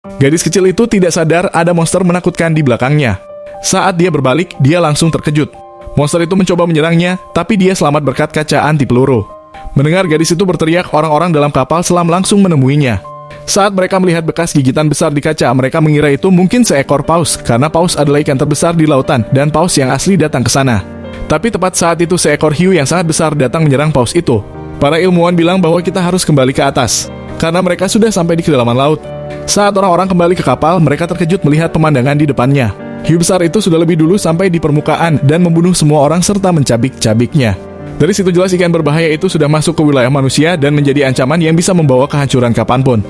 Gadis kecil itu tidak sadar ada monster menakutkan di belakangnya. Saat dia berbalik, dia langsung terkejut. Monster itu mencoba menyerangnya, tapi dia selamat berkat kaca anti peluru. Mendengar gadis itu berteriak, orang-orang dalam kapal selam langsung menemuinya. Saat mereka melihat bekas gigitan besar di kaca, mereka mengira itu mungkin seekor paus, karena paus adalah ikan terbesar di lautan, dan paus yang asli datang ke sana. Tapi tepat saat itu seekor hiu yang sangat besar datang menyerang paus itu. Para ilmuwan bilang bahwa kita harus kembali ke atas, karena mereka sudah sampai di kedalaman laut. Saat orang-orang kembali ke kapal, mereka terkejut melihat pemandangan di depannya. Hiu besar itu sudah lebih dulu sampai di permukaan dan membunuh semua orang serta mencabik-cabiknya. Dari situ jelas ikan berbahaya itu sudah masuk ke wilayah manusia dan menjadi ancaman yang bisa membawa kehancuran kapanpun.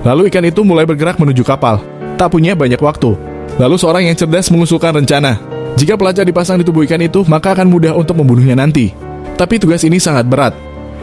Lalu ikan itu mulai bergerak menuju kapal. Tak punya banyak waktu. Lalu seorang yang cerdas mengusulkan rencana. Jika pelacak dipasang di tubuh ikan itu, maka akan mudah untuk membunuhnya nanti. Tapi tugas ini sangat berat.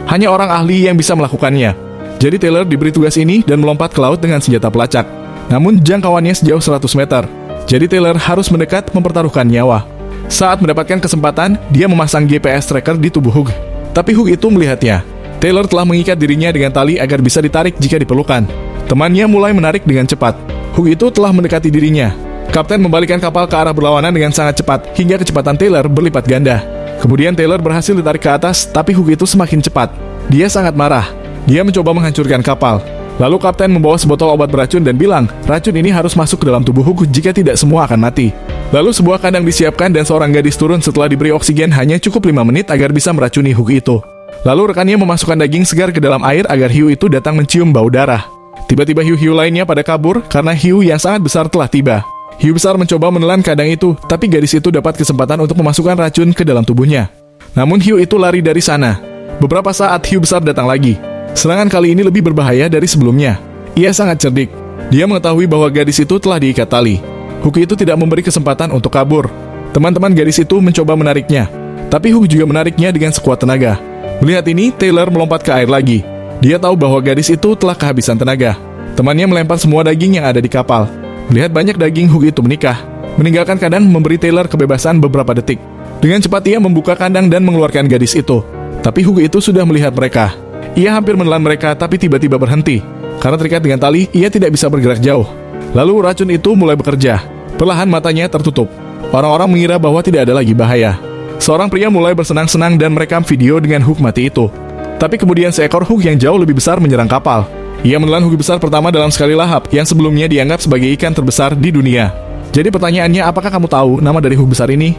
Hanya orang ahli yang bisa melakukannya. Jadi Taylor diberi tugas ini dan melompat ke laut dengan senjata pelacak. Namun jangkauannya sejauh 100 meter. Jadi Taylor harus mendekat mempertaruhkan nyawa. Saat mendapatkan kesempatan, dia memasang GPS tracker di tubuh Hugh. Tapi Hugh itu melihatnya. Taylor telah mengikat dirinya dengan tali agar bisa ditarik jika diperlukan. Temannya mulai menarik dengan cepat. Hugh itu telah mendekati dirinya. Kapten membalikkan kapal ke arah berlawanan dengan sangat cepat, hingga kecepatan Taylor berlipat ganda. Kemudian Taylor berhasil ditarik ke atas, tapi Hugh itu semakin cepat. Dia sangat marah. Dia mencoba menghancurkan kapal. Lalu kapten membawa sebotol obat beracun dan bilang, racun ini harus masuk ke dalam tubuh Hugh jika tidak semua akan mati. Lalu sebuah kandang disiapkan dan seorang gadis turun setelah diberi oksigen hanya cukup 5 menit agar bisa meracuni Hugh itu. Lalu rekannya memasukkan daging segar ke dalam air agar hiu itu datang mencium bau darah. Tiba-tiba hiu-hiu lainnya pada kabur karena hiu yang sangat besar telah tiba. Hiu besar mencoba menelan kandang itu, tapi gadis itu dapat kesempatan untuk memasukkan racun ke dalam tubuhnya. Namun hiu itu lari dari sana. Beberapa saat hiu besar datang lagi. Serangan kali ini lebih berbahaya dari sebelumnya. Ia sangat cerdik. Dia mengetahui bahwa gadis itu telah diikat tali. Hugh itu tidak memberi kesempatan untuk kabur. Teman-teman gadis itu mencoba menariknya. Tapi Hugh juga menariknya dengan sekuat tenaga. Melihat ini, Taylor melompat ke air lagi. Dia tahu bahwa gadis itu telah kehabisan tenaga. Temannya melempar semua daging yang ada di kapal. Melihat banyak daging, Hugh itu menikah. Meninggalkan kandang memberi Taylor kebebasan beberapa detik. Dengan cepat ia membuka kandang dan mengeluarkan gadis itu. Tapi Hugh itu sudah melihat mereka. Ia hampir menelan mereka tapi tiba-tiba berhenti. Karena terikat dengan tali, ia tidak bisa bergerak jauh. Lalu racun itu mulai bekerja. Perlahan matanya tertutup. Orang-orang mengira bahwa tidak ada lagi bahaya. Seorang pria mulai bersenang-senang dan merekam video dengan Hugh mati itu. Tapi kemudian seekor Hugh yang jauh lebih besar menyerang kapal. Ia menelan Hugh besar pertama dalam sekali lahap yang sebelumnya dianggap sebagai ikan terbesar di dunia. Jadi pertanyaannya, apakah kamu tahu nama dari Hugh besar ini?